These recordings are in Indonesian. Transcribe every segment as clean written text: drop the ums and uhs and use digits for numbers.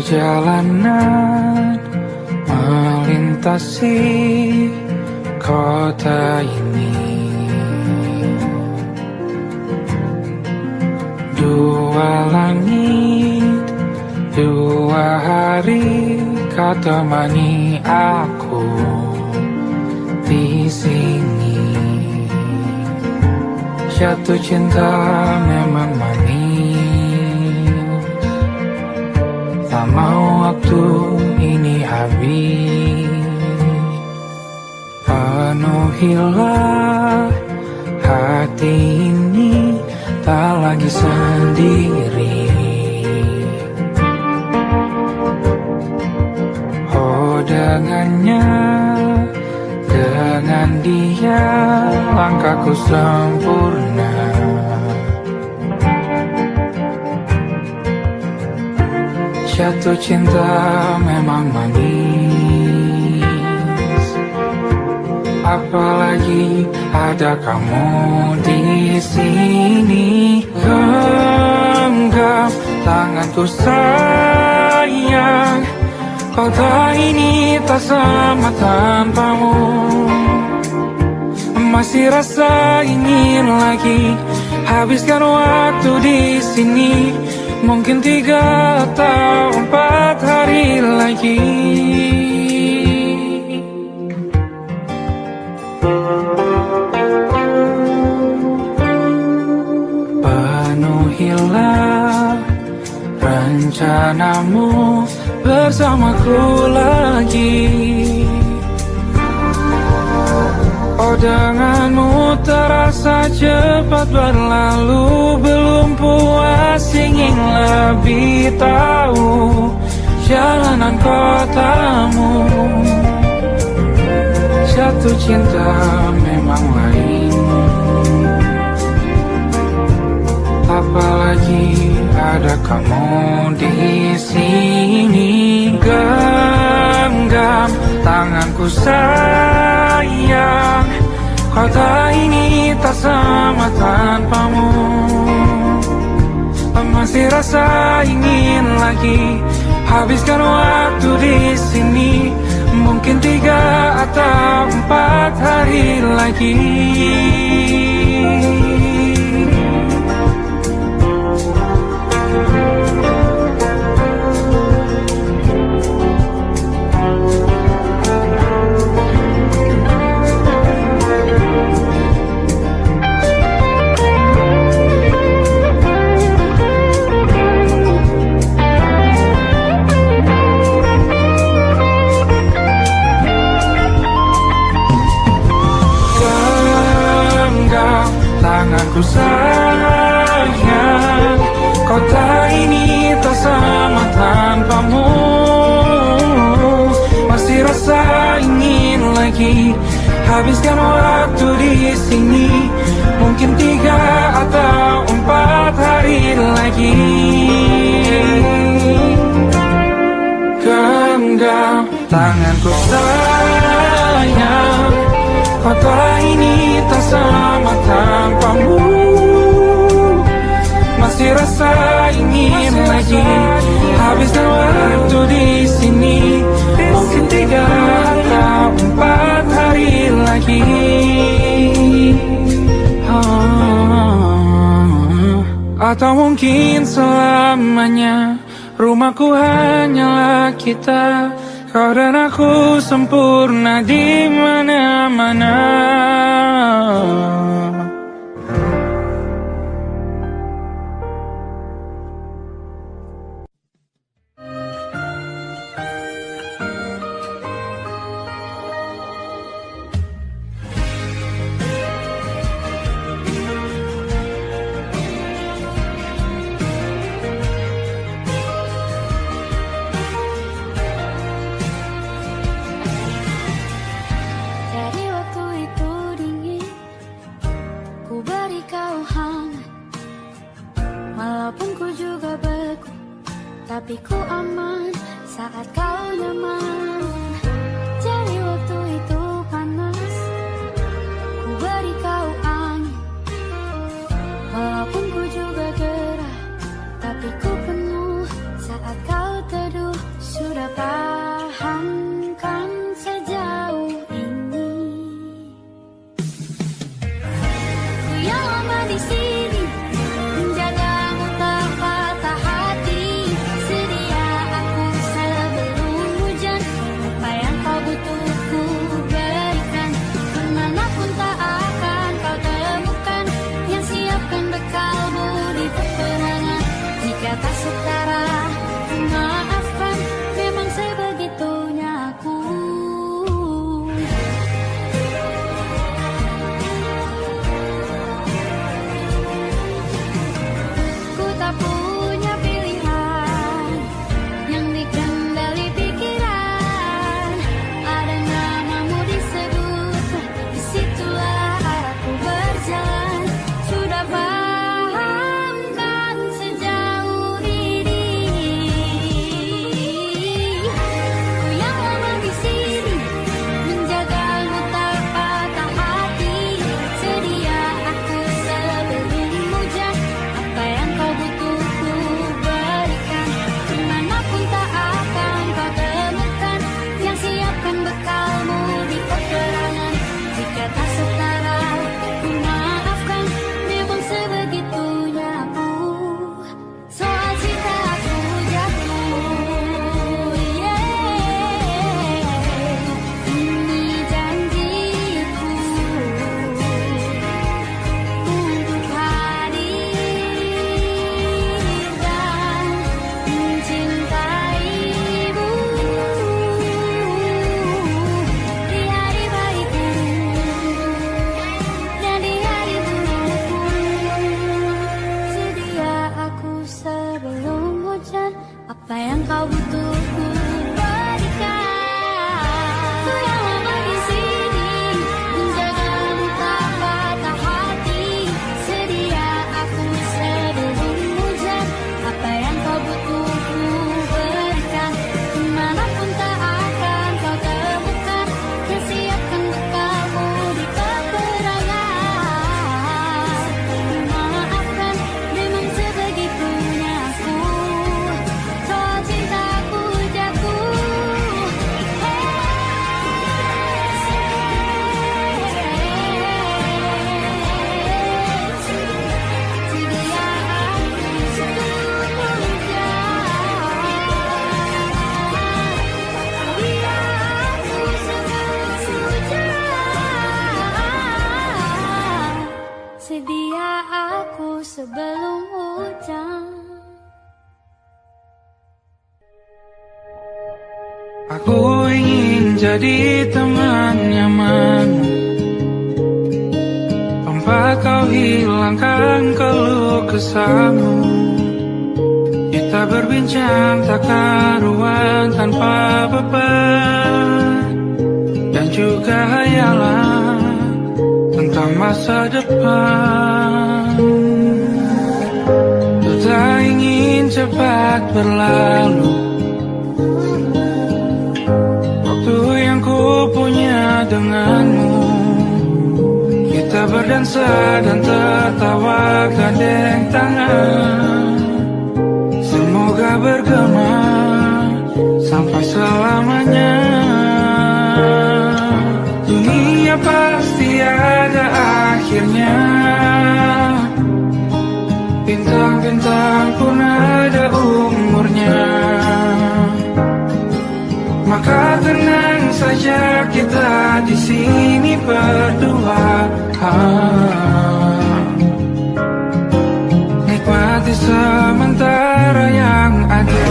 Perjalanan melintasi kota ini, dua langit, dua hari kau temani aku di sini. Jatuh cinta memang manis, tak mau waktu ini habis. Penuhilah hati ini, tak lagi sendiri. Oh dengannya, dengan dia langkahku sempurna. Jatuh cinta memang manis, apalagi ada kamu di sini. Genggam tanganku sayang, kota ini tak sama tanpamu. Masih rasa ingin lagi habiskan waktu di sini. Mungkin 3 atau 4 hari lagi. Penuhilah rencanamu bersamaku lagi. Oh denganmu terasa cepat berlalu, belum puas ingin lebih tahu jalanan kotamu. Jatuh cinta memang lain, apalagi ada kamu di sini. Genggam tanganku sayang, kota ini tak sama tanpamu. Masih rasa ingin lagi habiskan waktu di sini. Mungkin 3 atau 4 hari lagi. Tanganku sayang, kota ini tak sama tanpamu. Masih rasa ingin lagi habiskan waktu di sini. Mungkin 3 atau 4 hari lagi. Genggam tanganku sayang, kota ini tak sama tanpamu. Masih rasa ingin lagi habiskan waktu di sini. Mungkin 3 atau 4 hari lagi. Atau mungkin selamanya. Rumahku hanyalah kita, kau dan aku sempurna di mana-mana. Tapi ku aman saat kau nyaman. Jadi waktu itu panas, ku beri kau angin. Walaupun ku juga gerah, tapi ku penuh saat kau teduh. pertahankan sejauh ini. Ku yang lama di sini menjagamu tak patah hati. Sedia aku sebelum hujan, apa yang kau butuh ku berikan. Kemanapun tak akan kau temukan yang siapkan bekalmu di peperangan. Jika tak setara, maafkan, memang sebegitunya aku. Ku tak punya pilihan yang dikendali pikiran. Ada namamu disebut, disitulah arahku berjalan. Sudah paham kan sejauh ini. Ku yang lama di sini menjagamu tak patah hati. Sedia aku sebelum hujan, apa yang kau butuh ku berikan. Kemanapun tak akan kau temukan yang siapkan bekalmu di peperangan. Jika tak setara, ku maafkan, memang sebegitunya aku. Soal cinta aku jatuh, ini janjiku untuk hadir dan mencintaimu di hari baikku dan di hari burukku. Sedia aku sebelum hujan, apa yang kau butuh ku berikan. Ku yang lama di sini menjagamu tak patah hati. Sedia aku sebelum hujan, apa yang kau butuh ku berikan. Kemanapun tak akan kau temukan yang siapkan bekalmu di peperangan. Maafkan, memang sebegitunya aku. Soal cintaku jatuh, sedia aku sebelum hujan. Sedia aku sebelum hujan. Aku ingin jadi teman nyamanmu, tempat kau hilangkan keluh kesahmu. Kita berbincang tak karuan tanpa beban, dan juga hayalan tentang masa depan. Ku tak ingin cepat berlalu waktu yang ku punya denganmu. Kita berdansa dan tertawa gandeng tangan. Semoga bergema sampai selamanya. Dunia pasti ada akhirnya, bintang-bintang pun ada umurnya. Maka tenang saja kita di sini berdua. Nikmati sementara yang ada.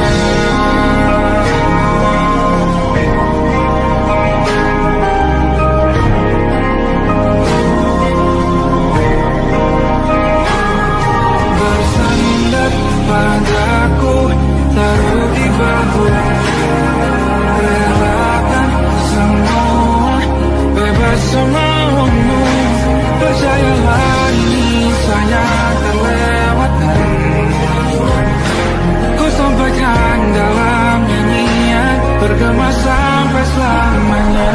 Bersandar padaku, taruh di bahu. Relakan semua, bebas semaumu. Percayalah ini saya terlewatkan. Ku sampaikan dalam nyanyian, bergema sampai selamanya.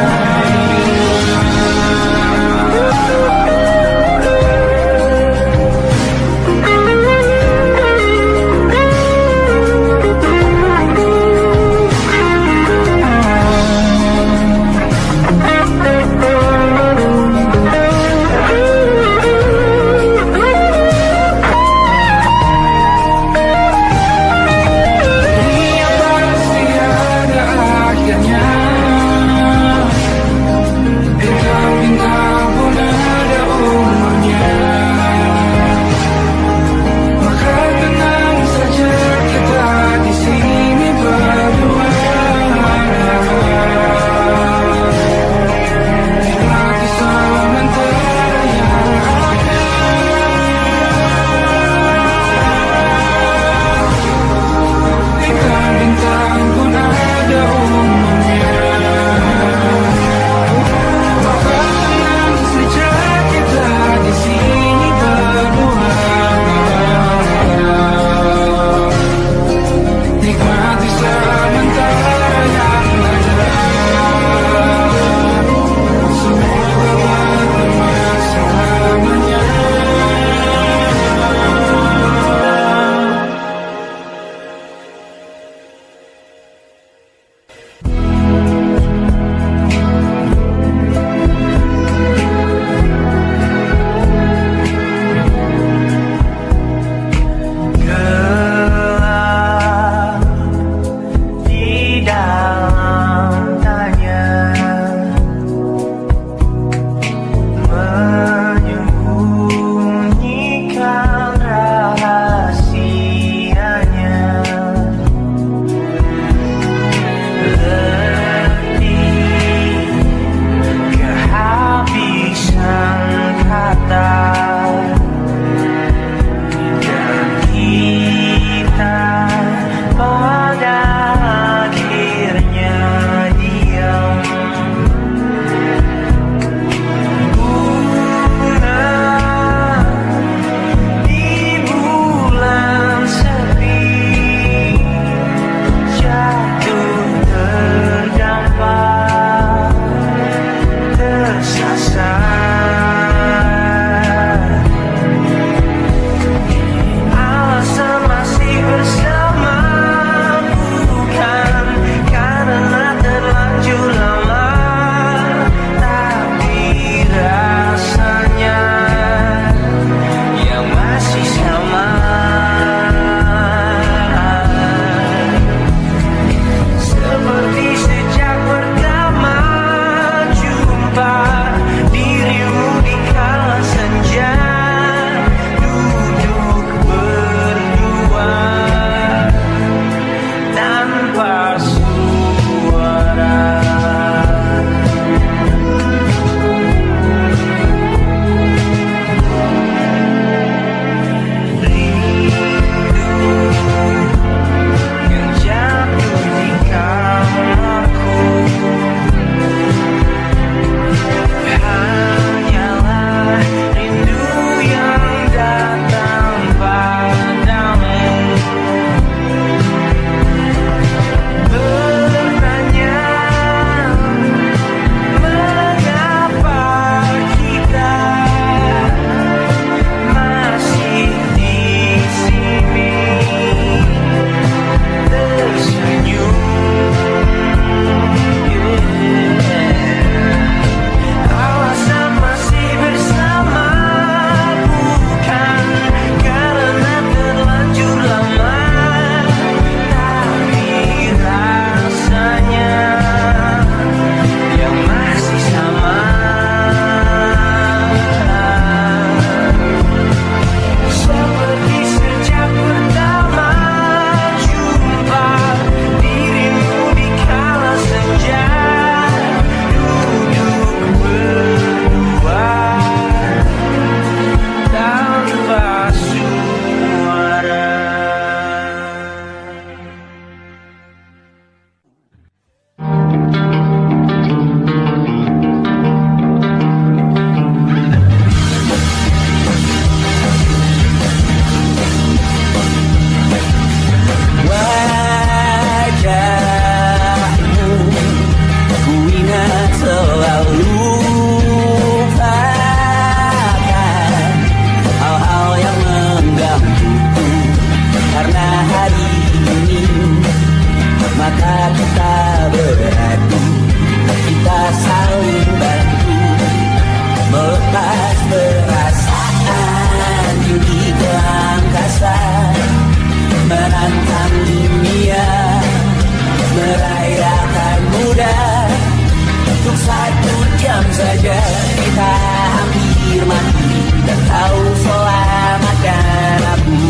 diam saja kita hampir mati. Dan kau selamatkan aku,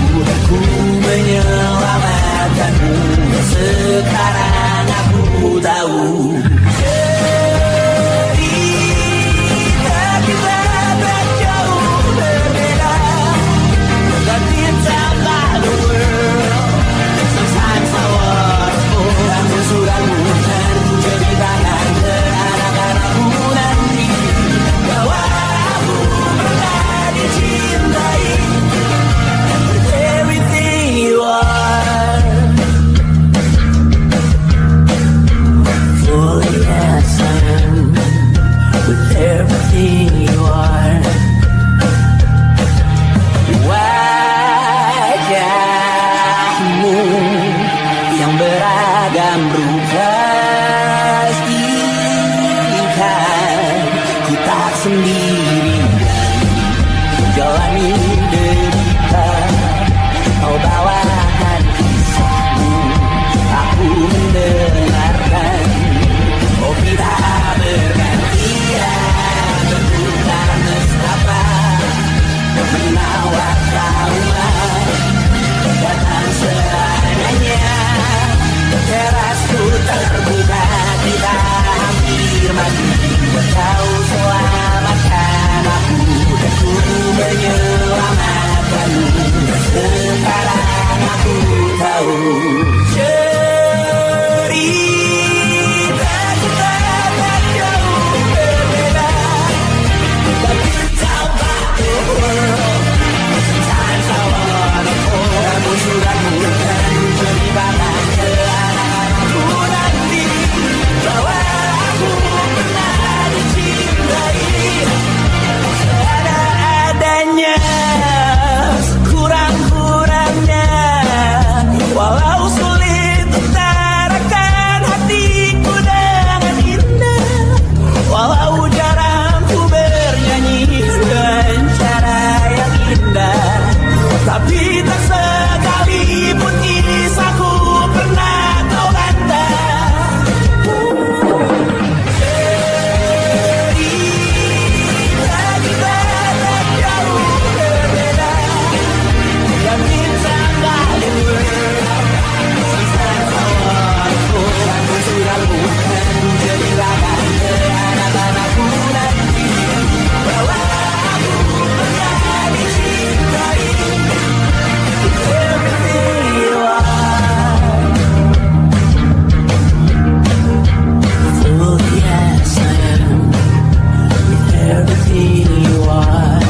ku menyelamatkanmu. Sekarang aku tahu cerita kita tak jauh berbeda. But it's about the world. Sometimes I was full. Kamu sudah bukan ceritakan ke anak-anakku nanti bahwa aku pernah dicintai. With everything you are, fully as I am. With everything you are, wajahmu yang beragam rupa pastikan ku tak sendiri jalani derita. Kau bawakan kisahmu, aku mendengarkan. Oh kita bergantian bertukar nestapa, menawar trauma datang seadanya. Terasku terbuka, kita hampir mati. Kau selamatkan aku, dan ku menyelamatkanmu. Sekarang aku tahu cerita kita tak jauh berbeda. But it's about the world. Sometimes I wanna fall. Kamu sudah bukan ceritakan ke anak-anakku nanti bahwa aku pernah dicintai. Ada-adanya, kurang-kurangnya, walau sulit utarakan hatiku dengan indah. Walau jarang ku bernyanyi dengan cara yang indah, tapi tak sekalipun kisahku pernah kau bantah. Cerita kita tak jauh berbeda. Dan kita balik aku sudah bukan ceritakan ke anak-anakku nanti bahwa aku pernah dicintai. Everything you are, fully as I am. With everything you are.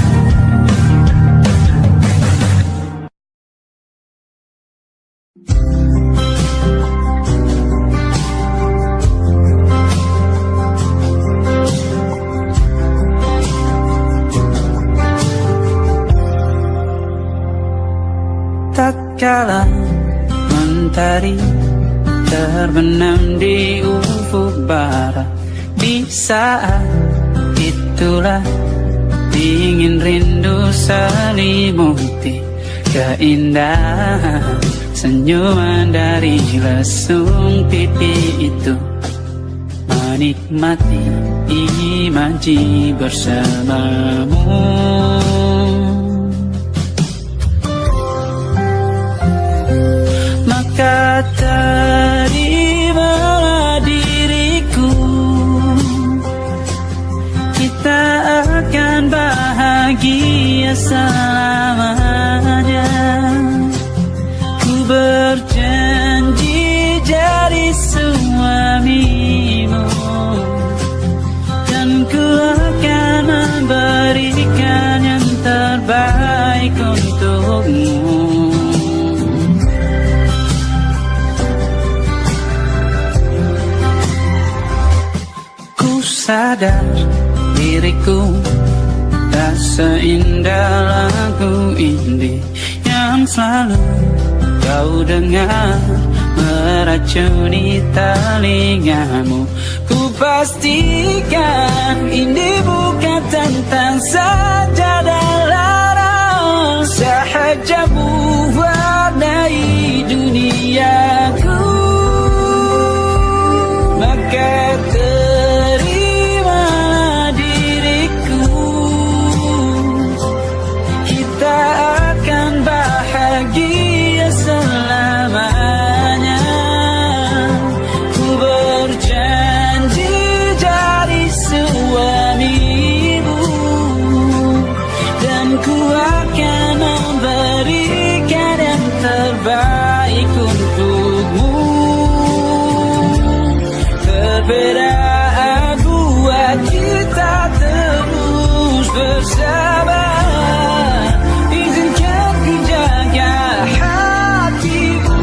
Tak kala mentari terbenam di ufuk barat, di saat itulah dingin rindu selimuti keindahan senyuman dari lesung pipi itu. Menikmati imaji bersamamu. Maka terimalah diriku, kita akan bahagia selamanya. Ku berjanji jadi suamimu, dan ku akan memberikan yang terbaik untukmu. Sadar diriku tak seindah lagu indie yang selalu kau dengar meracuni telingamu. Ku pastikan ini bukan tentang sajadah larang, sahaja mewarnai duniaku. Maka terimalah beda buat kita terus bersama. Izinkan ku jaga hatimu.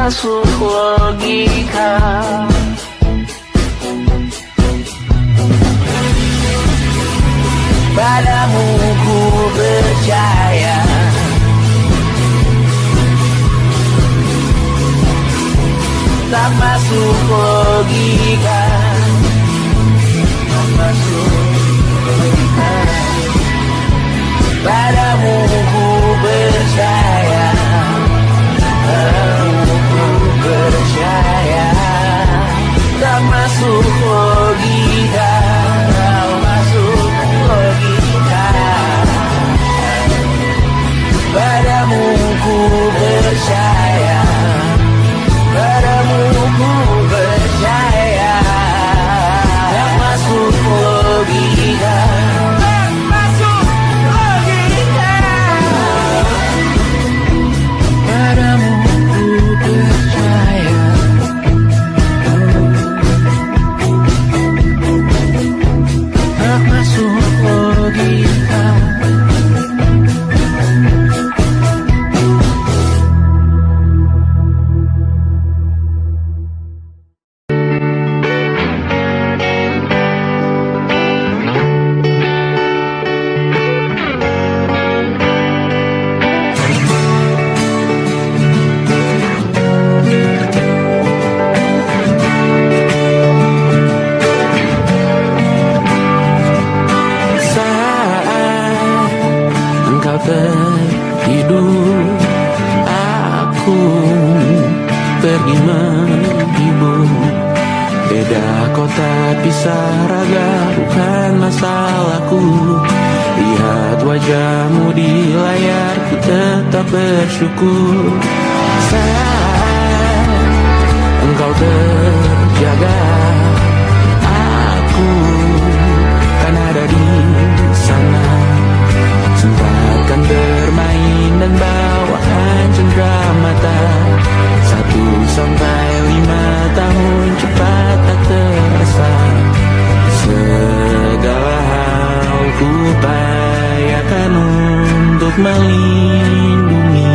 termasuk logika. Padamu ku percaya, tak masuk logika, tak masuk logika. Padamu ku percaya, padamu ku percaya. Tak masuk logika, tak masuk logika. Padamu ku percaya, padamu ku percaya. Tak masuk logika, tak masuk logika. Padamu ku percaya, tak masuk logika. Tertidur, aku pergi menghibur. Beda kota pisah raga bukan masalahku. Lihat wajahmu di layar, ku tetap bersyukur. Saat engkau terjaga, aku kan ada di sana. Sempatkan bermain dan bawaan cenderamata. 1-5 tahun cepat tak terasa. Segala hal ku upayakan untuk melindungi.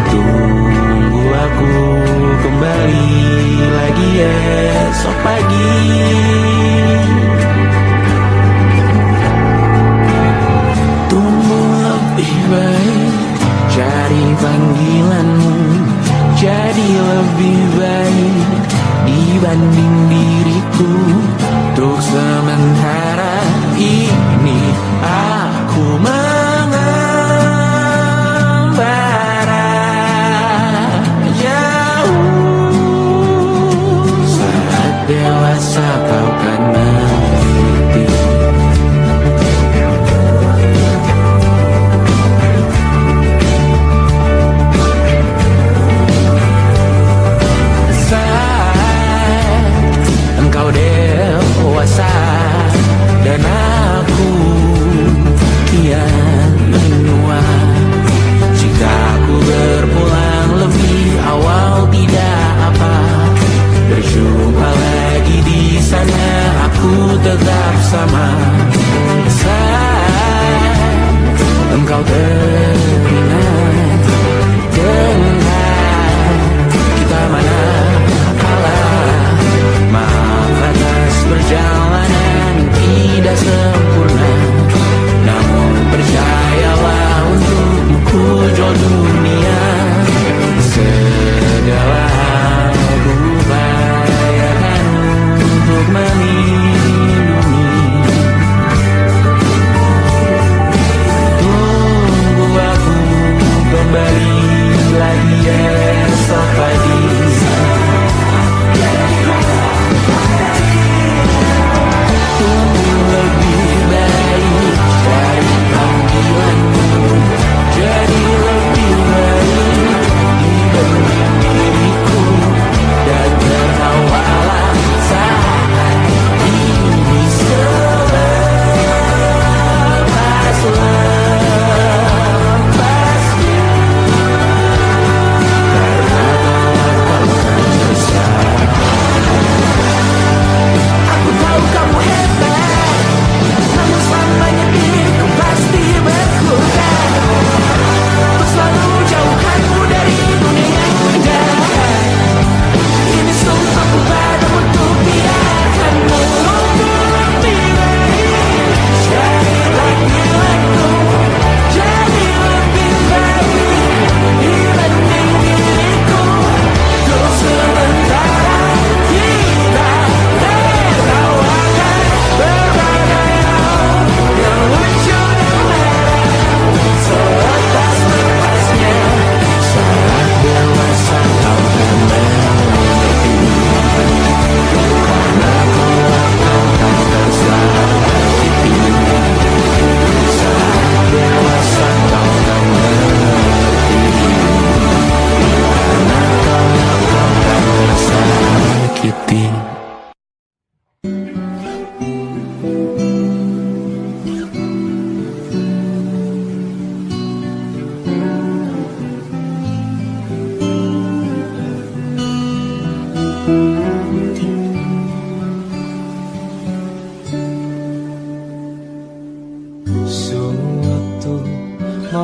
Tunggu aku kembali lagi esok pagi. Cari panggilanmu jadi lebih baik dibanding diriku. Untuk sementara ini aku mengembara jauh. Saat dewasa kau kan mengerti. Engkau dewasa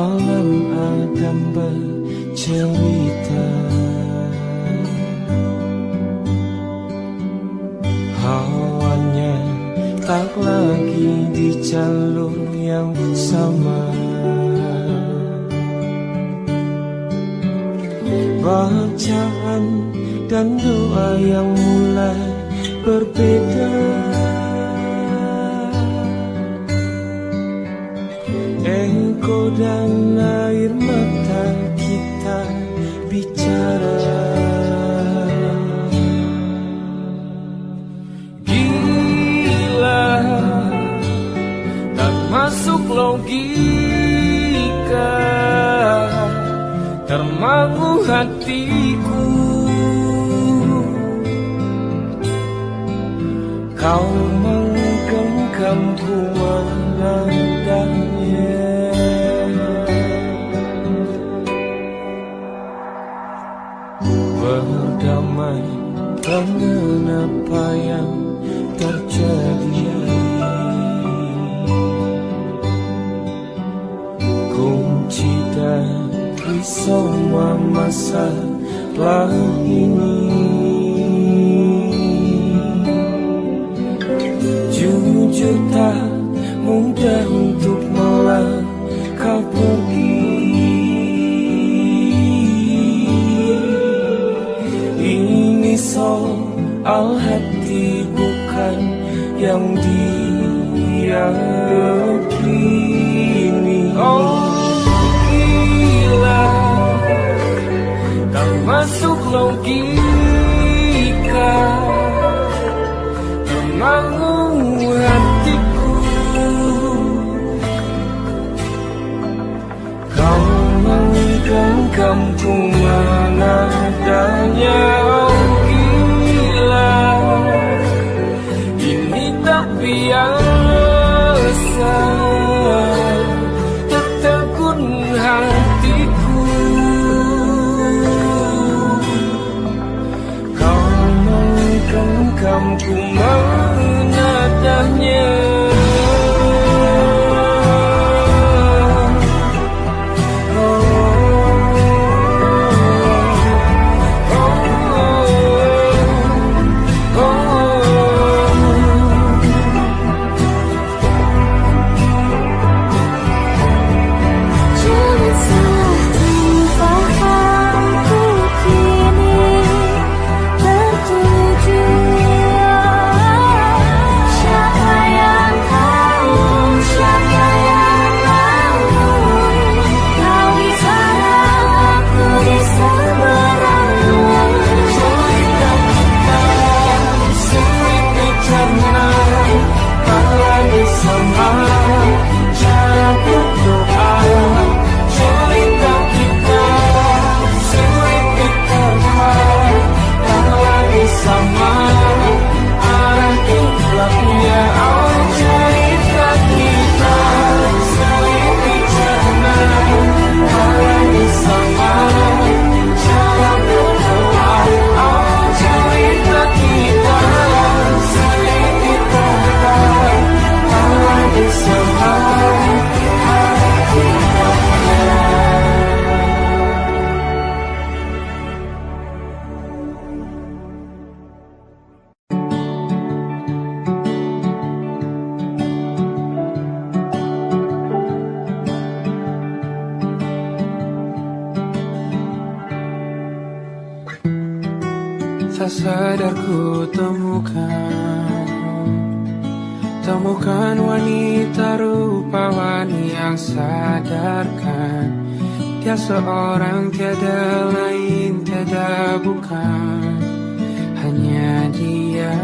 malam Adam bercerita. Hawanya tak lagi di jalur yang sama. Bacaan dan doa yang mulai berbeda. Engkau dan air mata kita bicara. Gila, tak masuk logika, termangu hatiku. Kau menggenggamku menandanya. Berdamai dengan apa yang terjadi. Kunci dari semua masalah ini. Jujur tak mudah untuk melangkah pergi. Ini soal hati bukan yang diyakini. Oh gila, tak masuk logika, termangu hatiku. Kau menggenggamku mana adanya. Oh gila, ini tak biasa, tertegun hatiku. Kau menggenggamku mana adanya. Tak sadar ku temukan wanita rupawan yang sadarkan dia seorang, tiada lain, tiada bukan, hanya dia.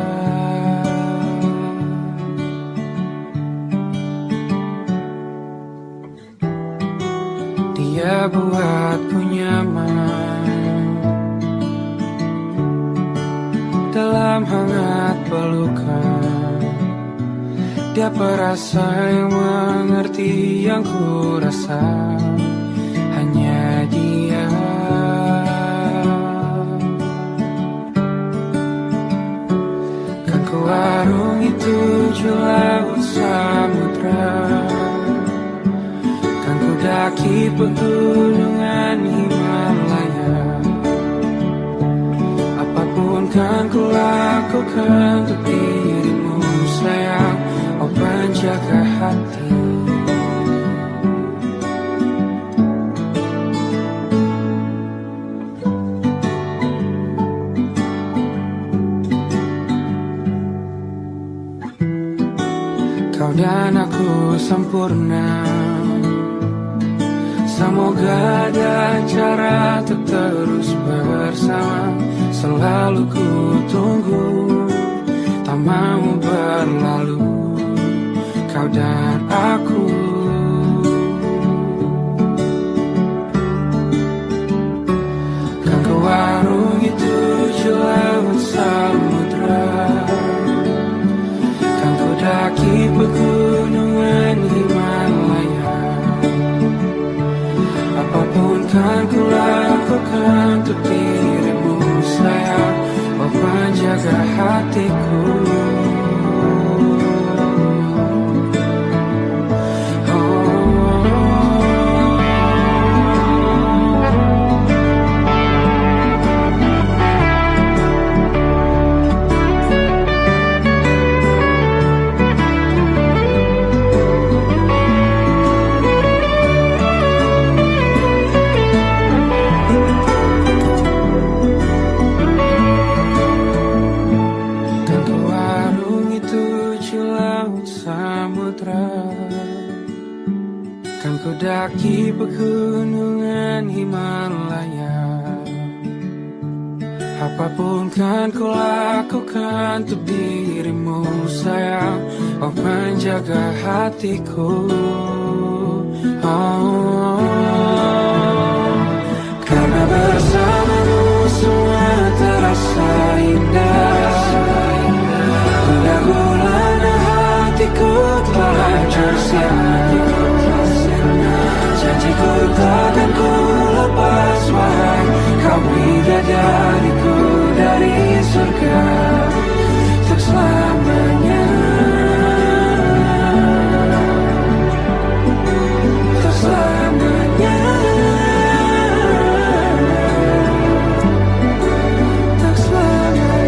Dia buatku nyaman dalam hangat pelukan. Dia perasa yang mengerti yang ku rasa, hanya dia. Kan ku arungi 7 laut samudra, kan ku daki pegunungan Himalaya. Apapun kan ku lakukan untuk dirimu sayang, oh penjaga hati. Kau dan aku sempurna, semoga ada cara untuk terus bersama. Selalu ku tunggu, tak mau berlalu, kau dan aku. Kan ke warung itu laut samudra, kan ku daki pegunungan Himalaya. Apapun kan ku lakukan untuk dirimu sayang, oh penjaga hatiku. Kan ku daki pegunungan Himalaya. Apapun kan ku lakukan untuk dirimu sayang, oh penjaga hatiku. Karena bersamamu semua terasa indah. Gula-gulana hatiku telah hancur sia-sia. Janjiku takkan ku lepas, wahai kau bidadariku dari surga untuk selamanya, untuk selamanya, untuk selamanya.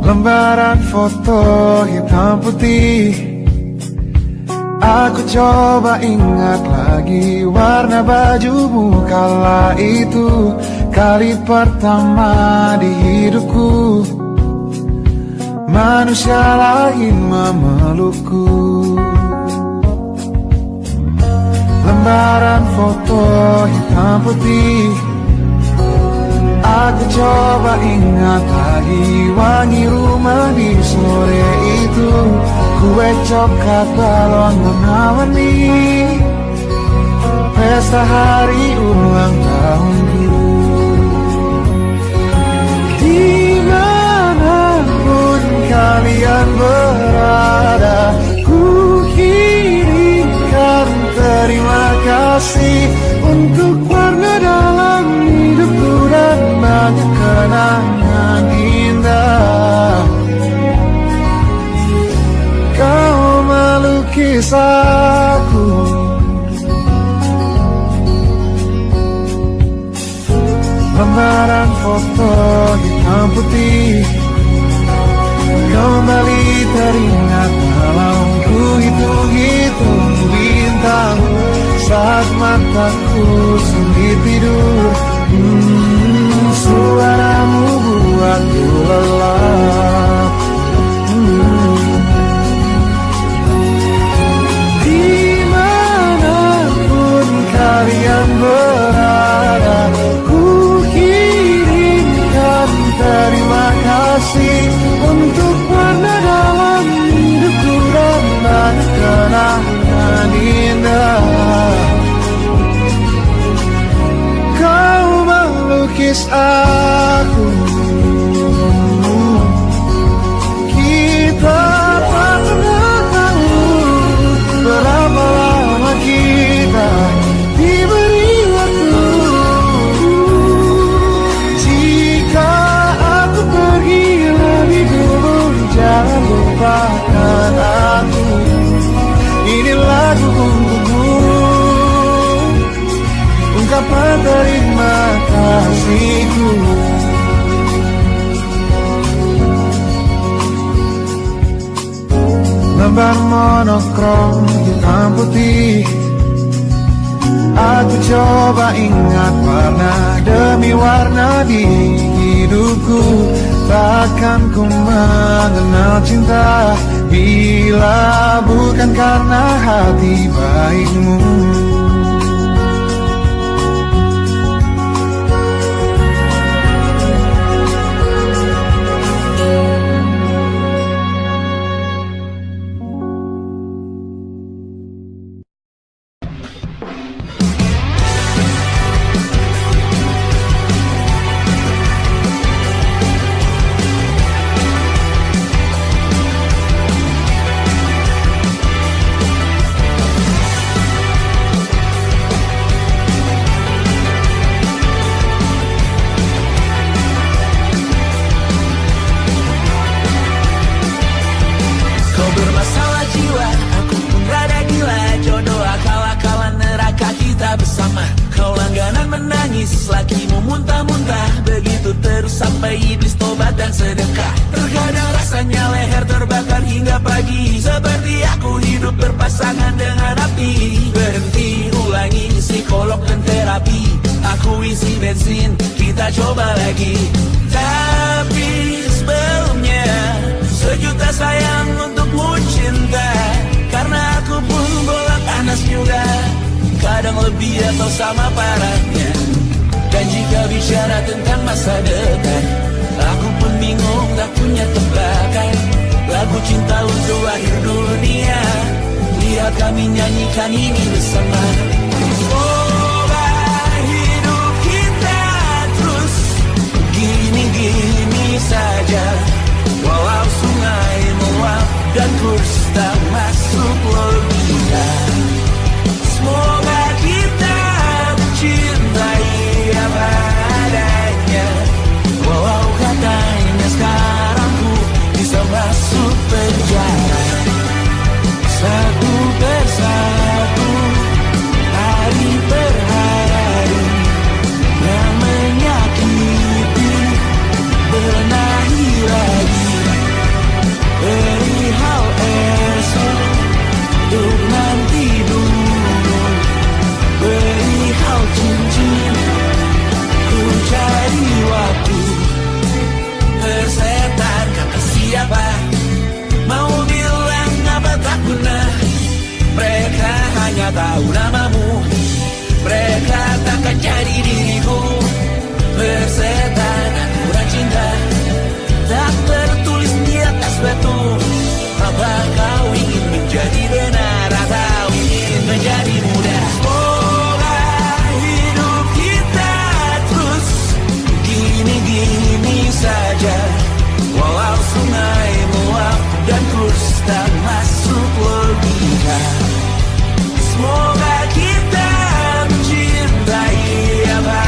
Lembaran foto hitam putih, aku coba ingat lagi warna bajumu kala itu. Kali pertama di hidupku manusia lain memelukku. Lembaran foto hitam putih, aku coba ingat lagi wangi rumah di sore itu. Kue coklat balon warna-warni, pesta hari ulang tahunku. Dimanapun kalian berada, ku kirimkan terima kasih untuk warna dalam hidupku dan banyak kenangan indah. Kau melukis aku, lembaran foto hitam putih kembali teringat dalam ku hitung-hitung bintang saat mataku sulit tidur. Suaramu buatku lelah. kekasihku. Lembar monokrom hitam putih, aku coba ingat warna demi warna di hidupku. Takkan ku mengenal cinta bila bukan karena hati baikmu. Lakimu muntah-muntah, begitu terus sampai iblis tobat dan sedekah. Terkadang rasanya leher terbakar hingga pagi, seperti aku hidup berpasangan dengan api. Berhenti, ulangi psikolog dan terapi. Aku isi bensin, kita coba lagi. Tapi sebelumnya, sejuta sayang untukmu cinta. Karena aku pun bola panas juga, kadang lebih atau sama parahnya. Dan jika bicara tentang masa depan, aku pun bingung, tak punya tebakan. Lagu cinta untuk akhir dunia, lihat kami nyanyikan ini bersama. Semoga hidup kita terus gini-gini saja, walau sungai meluap dan kurs tak masuk logika. Semoga kita mencintai apa adanya, walau katanya sekarang ku bisa masuk penjara. Satu persatu, hari per hari, yang menyakiti benahi lagi. Perihal esok, untuk nanti dulu. Perihal cincin, ku cari waktu. Persetan kata siapa, mau bilang apa tak guna. Mereka hanya tahu namamu, mereka takkan jadi diriku. Persetan aturan cinta, tak tertulis di atas batu. Apa kau ingin menjadi benar atau ingin menjadi muda? Semoga hidup kita terus gini-gini saja, walau sungai meluap dan kurs tak masuk logika. Semoga kita mencintai apa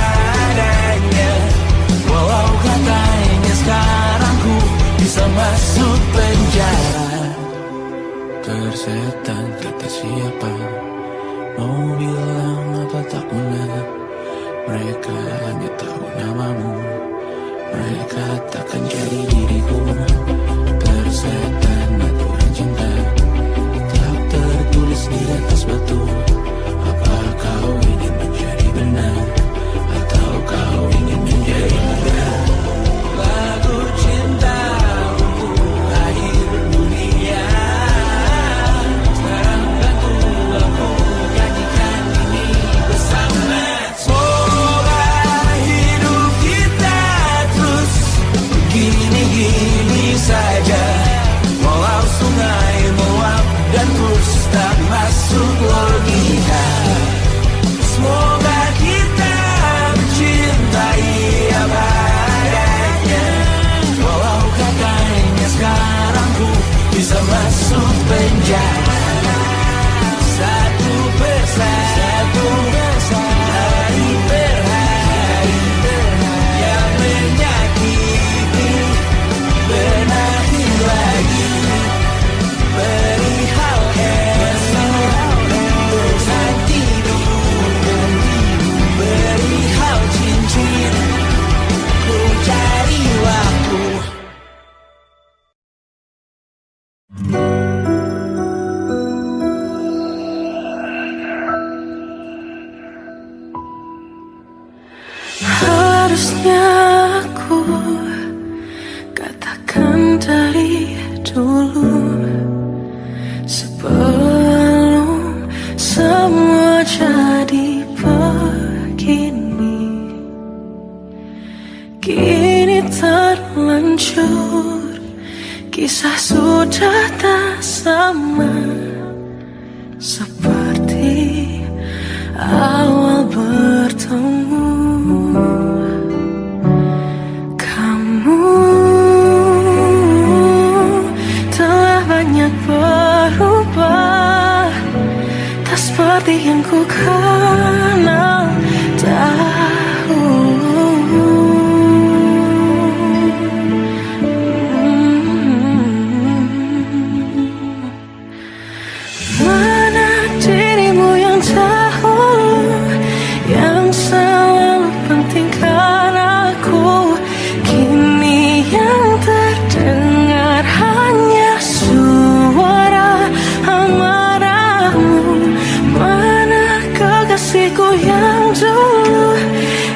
adanya, walau katanya sekarang ku bisa masuk penjara. Tersetan kata siapa, mau bilang apa tak guna. Mereka hanya tahu namamu, mereka takkan jadi diriku. Tersetan aturan cinta, tak tertulis di atas batu. Apa kau ingin menjadi benar, atau kau ingin menjadi muda? Lagu cinta untuk akhir dunia, sekarang bantu aku nyanyikan ini bersama. Semoga hidup kita terus gini-gini saja, walau sungai meluap dan kurs tak masuk logika. Semoga kita mencintai apa adanya, walau katanya sekarang ku bisa masuk penjara. Satu persatu, hari per hari, yang menyakiti benahi lagi. Perihal esok, Harusnya aku katakan dari dulu, sebelum semua jadi begini. Kini terlanjur, kisah sudah tak sama seperti awal bertemu. Kamu telah banyak berubah, tak seperti yang ku kenal dahulu. Mana dirimu yang dahulu, yang selalu pentingkan aku. Kini yang terdengar hanya suara amarahmu. Mana kekasihku yang dulu,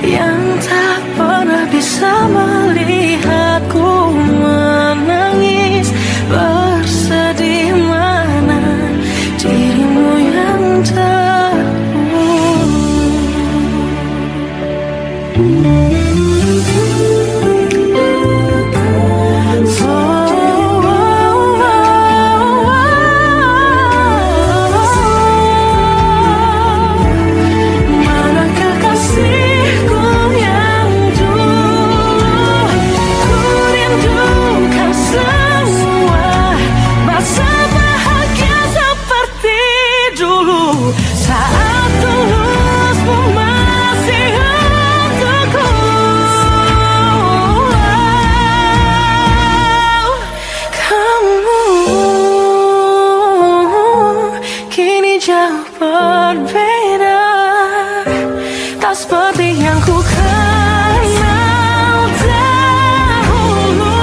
yang tak pernah bisa melihatku menangis bersedih. Mana dirimu yang mana kekasihku yang dulu, ku rindukan semua masa bahagia seperti dulu, saat tulusmu masih untukku. Kamu kini jauh berbeda, tak seperti yang ku kenal dahulu.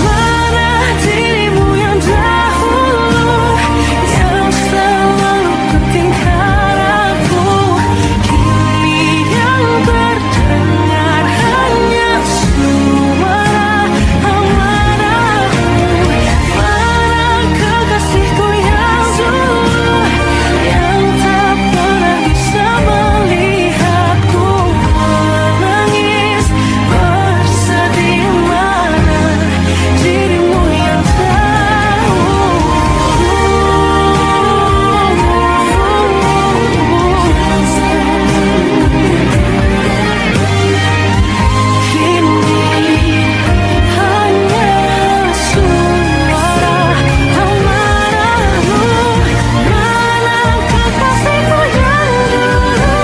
Mana dirimu yang dahulu, yang selalu pentingkan aku. Kini yang terdengar hanya suara amarahmu. Mana kekasihku yang dulu, yang tak pernah bisa melihatku menangis bersedih. Mana dirimu yang kini hanya suara amarahmu. Mana kekasihku yang dulu,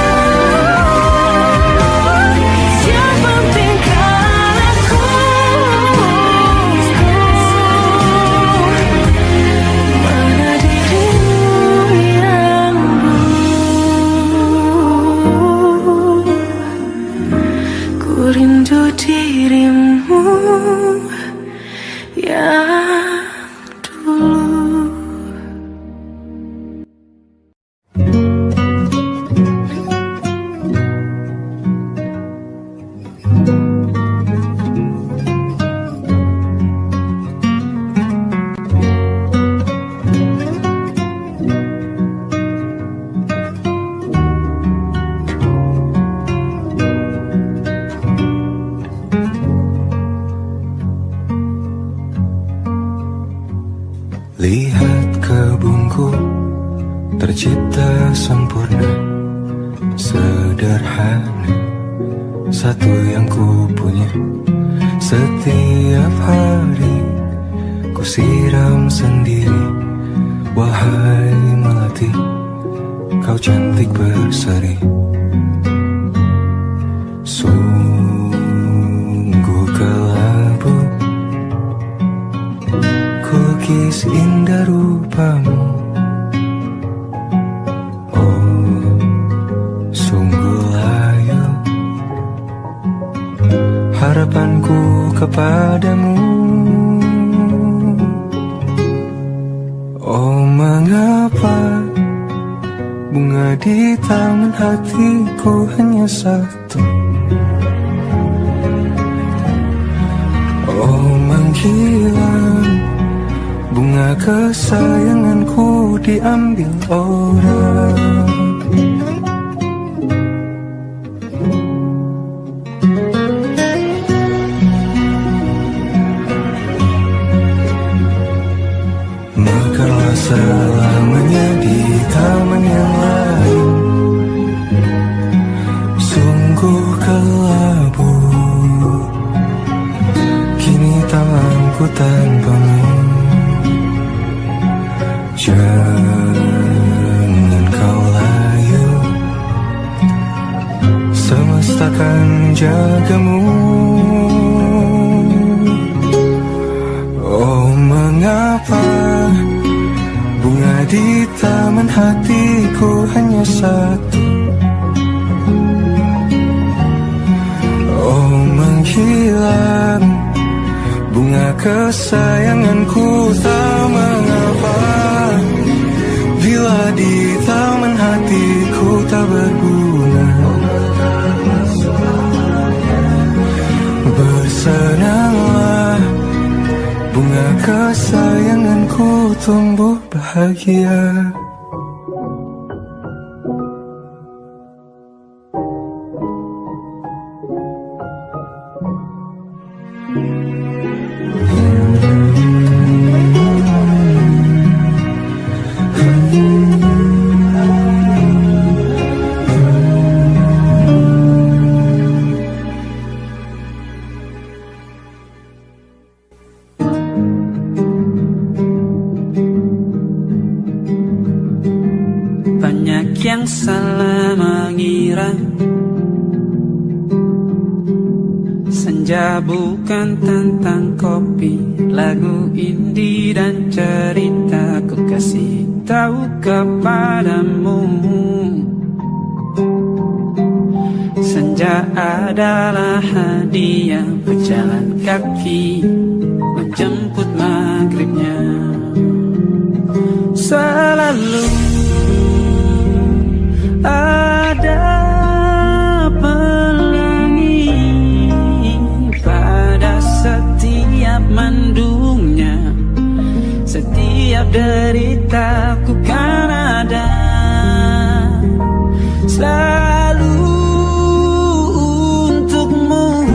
yang pentingkan aku. Mana dirimu yang dulu, ku rindu dirimu yang dulu. Lihat kebunku tercipta sempurna, sederhana, satu yang ku punya. Setiap hari ku siram sendiri. Wahai melati, kau cantik berseri. Sungguh kelabu kukis indah rupamu. harapanku kepadamu. Oh, mengapa bunga di taman hatiku hanya satu? Oh, menghilang bunga kesayanganku diambil orang. Mekarlah selamanya di taman yang lain. Sungguh kelabu kini tamanku tanpamu. Jangan kau layu, semesta kan jagamu. Oh, mengapa bunga di taman hatiku hanya satu? Oh, menghilang bunga kesayanganku, tak mengapa bila di taman hatiku tak berguna. Bersenanglah bunga kesayanganku tumbuh bahagia. Banyak yang salah mengira senja bukan tentang kopi, lagu indie dan cerita ku kasih tahu kepadamu. Senja adalah hadiah berjalan kaki menjemput maghribnya. Selalu ada pelangi pada setiap mendungnya. Setiap deritaku kan ada selalu untukmu.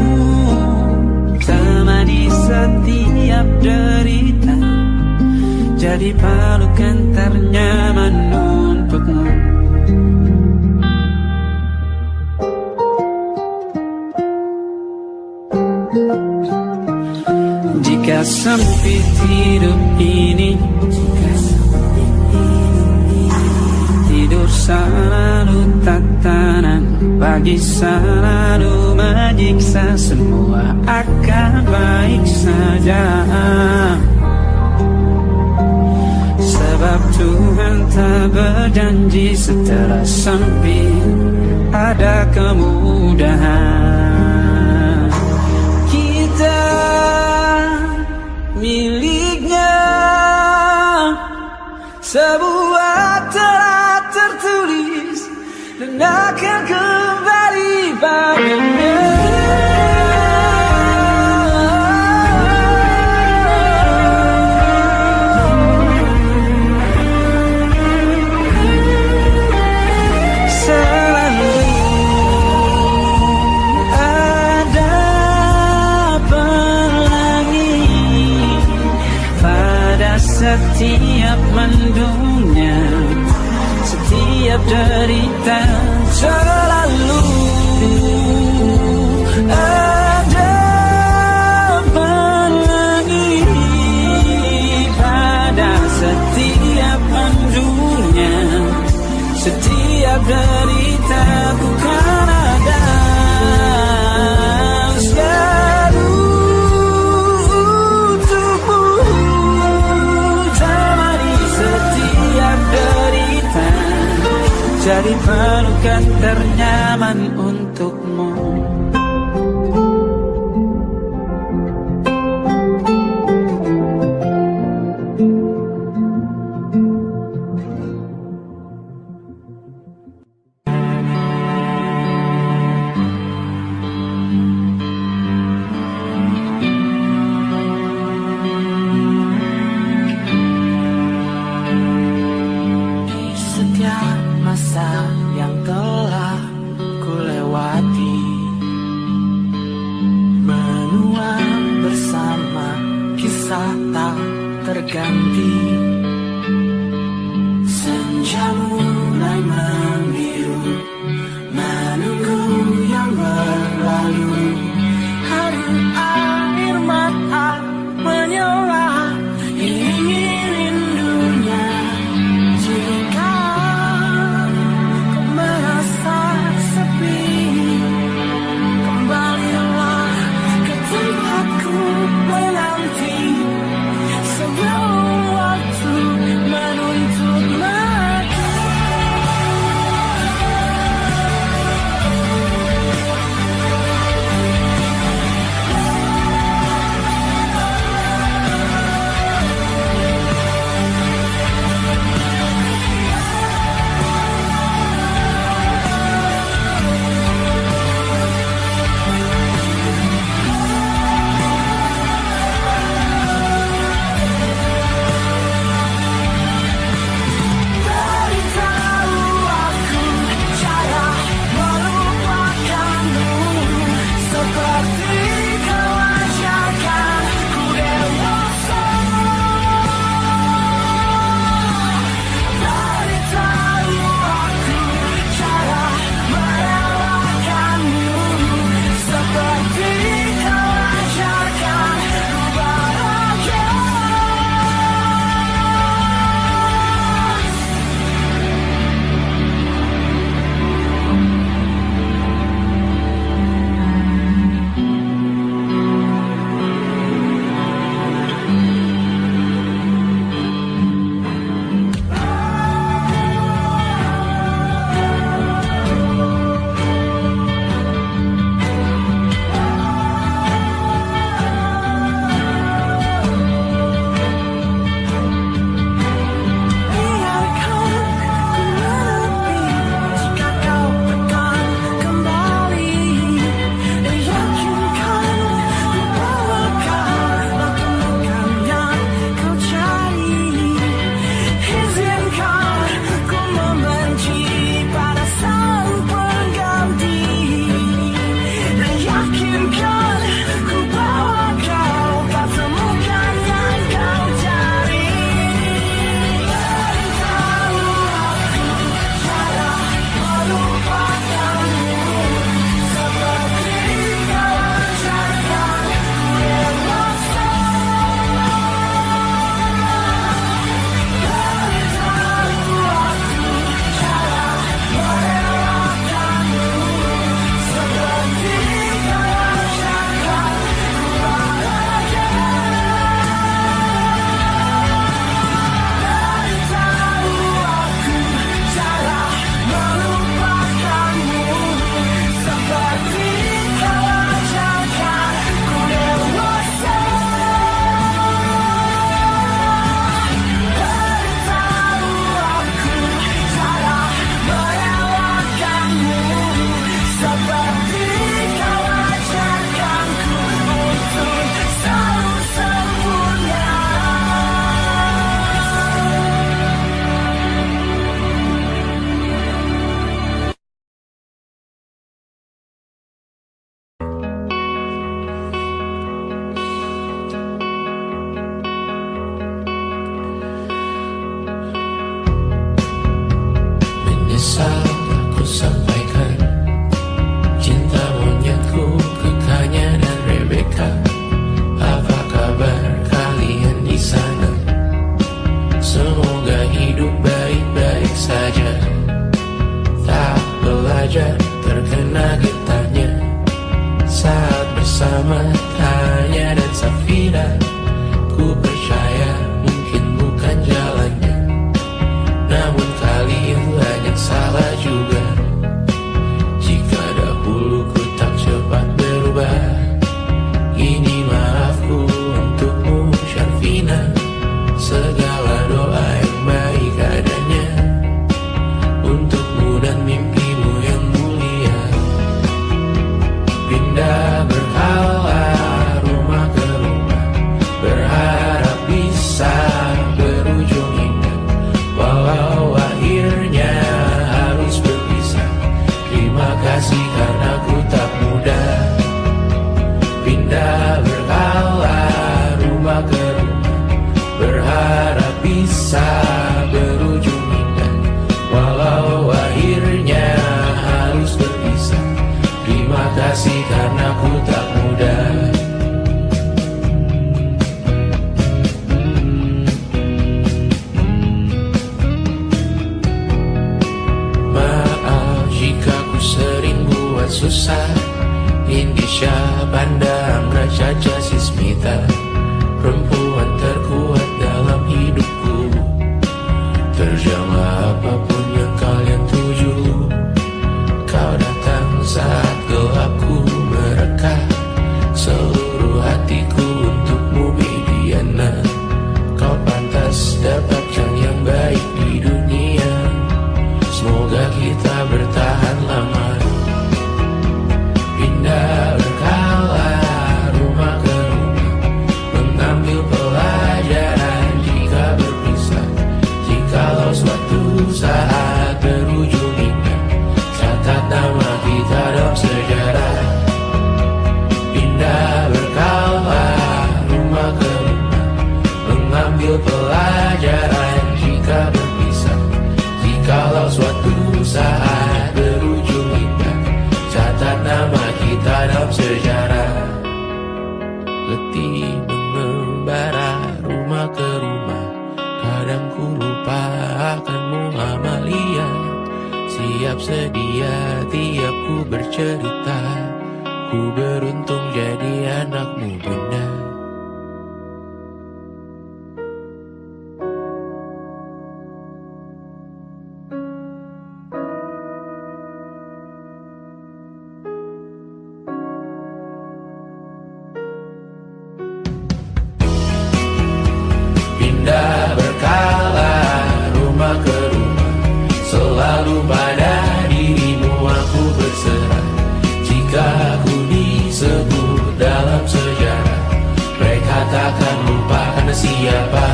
Temani setiap derita, jadi pelukan ternyaman untukmu. Jika sempit hidup ini, tidur selalu tatanan, pagi selalu menyiksa, semua akan baik saja. Sebab Tuhan tak berjanji setelah sempit ada kemudahan. Kita miliknya sebuah telah tertulis dan akan kembali padanya. Setiap mendungnya, setiap derita, selalu ada pelangi pada setiap mendungnya. Setiap derita ku kan ada selalu untukmu. Jadi pelukan ternyaman untukmu. berganti. Senja mulai membiru, menunggu yang berlalu. Hari air mata menyala, ini rindunya. Jika kau merasa sepi, kembalilah ke tempatku menanti. Sebelum waktu menuntut lagi. Beritahu aku cara melupakanmu, seperti kau ajarkan ku dewasa. Beritahu aku cara merelakanmu, seperti kau ajarkan ku bahagia. Biarkan ku menepi jika kau akan kembali. Yakinkan ku bawa kau lakukan yang kau cari. Izinkan ku membenci pada sang pengganti. Yakinkan ku bawa kau temukan yang kau cari. Beritahu aku cara melupakanmu, seperti kau ajarkan ku dewasa. Beritahu aku cara merelakanmu, seperti kau ajarkan ku bahagia. Beritahu aku cara melupakanmu, seperti kau ajarkan ku dewasa. Beritahu aku cara merelakanmu, seperti kau ajarkanku untuk selalu sempurna. Menyesal aku sampaikan cinta monyetku ke Kanya dan Rebecca. Apa kabar kalian di sana? Semoga hidup baik-baik saja. Tak belajar terkena getahnya saat bersama Tanya dan Safira. Ku percaya mungkin bukan jalannya, namun kalian banyak salah juga. Jika dahulu ku tak cepat berubah, ini maafku untukmu Syarfina. Segala doa yang baik adanya untukmu dan mimpimu yang mulia. Pindah berhala rumah ke rumah, berharap bisa berujung indah. Walau akhirnya harus berpisah, terima kasih karena ku tak mudah. Pindah berhala rumah ke rumah, berharap bisa berujung indah. Walau akhirnya harus berpisah, terima kasih karena ku tak mudah. Maaf jika ku sering buat susah. Indisha Banda Amra Caca Sismita, perempuan terkuat dalam hidupku. Terjanglah apapun yang kalian tuju. Kau datang saat gelapku mereka, seluruh hatiku untukmu Bibiana. Kau pantas dapatkan yang baik di dunia. Semoga kita bertahan lama. Pindah berkala rumah ke rumah, mengambil pelajaran jika berpisah. Jikalau suatu saat berujung indah, catat nama kita dalam sejarah. Pindah berkala rumah ke rumah, mengambil pelajaran jika berpisah. Jikalau suatu saat berujung indah, catat nama kita dalam sejarah. Letih mengembara rumah ke rumah, kadang ku lupa akanmu Amalia. Siap sedia tiap ku bercerita, ku beruntung jadi anakmu Bunda. Pindah berkala rumah ke rumah, selalu pada dirimu aku berserah. Jika aku disebut dalam sejarah, mereka takkan lupa karena siapa.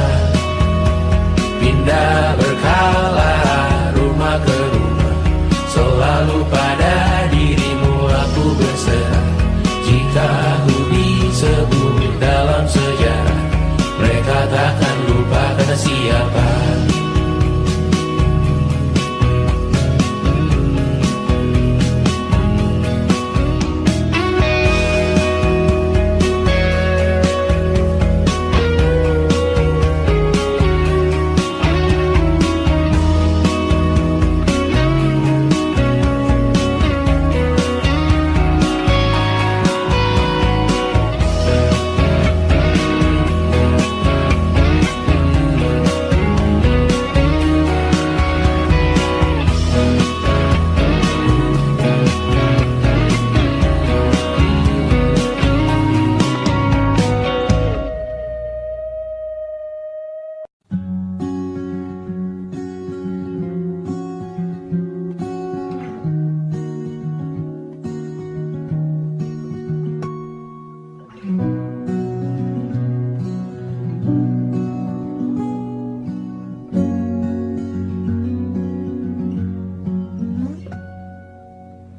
Pindah berkala rumah ke rumah, selalu pada dirimu aku berserah. Jika aku disebut dalam sejarah, mereka takkan lupa karena siapa.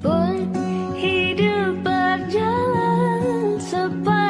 Pun hidup berjalan sepanjang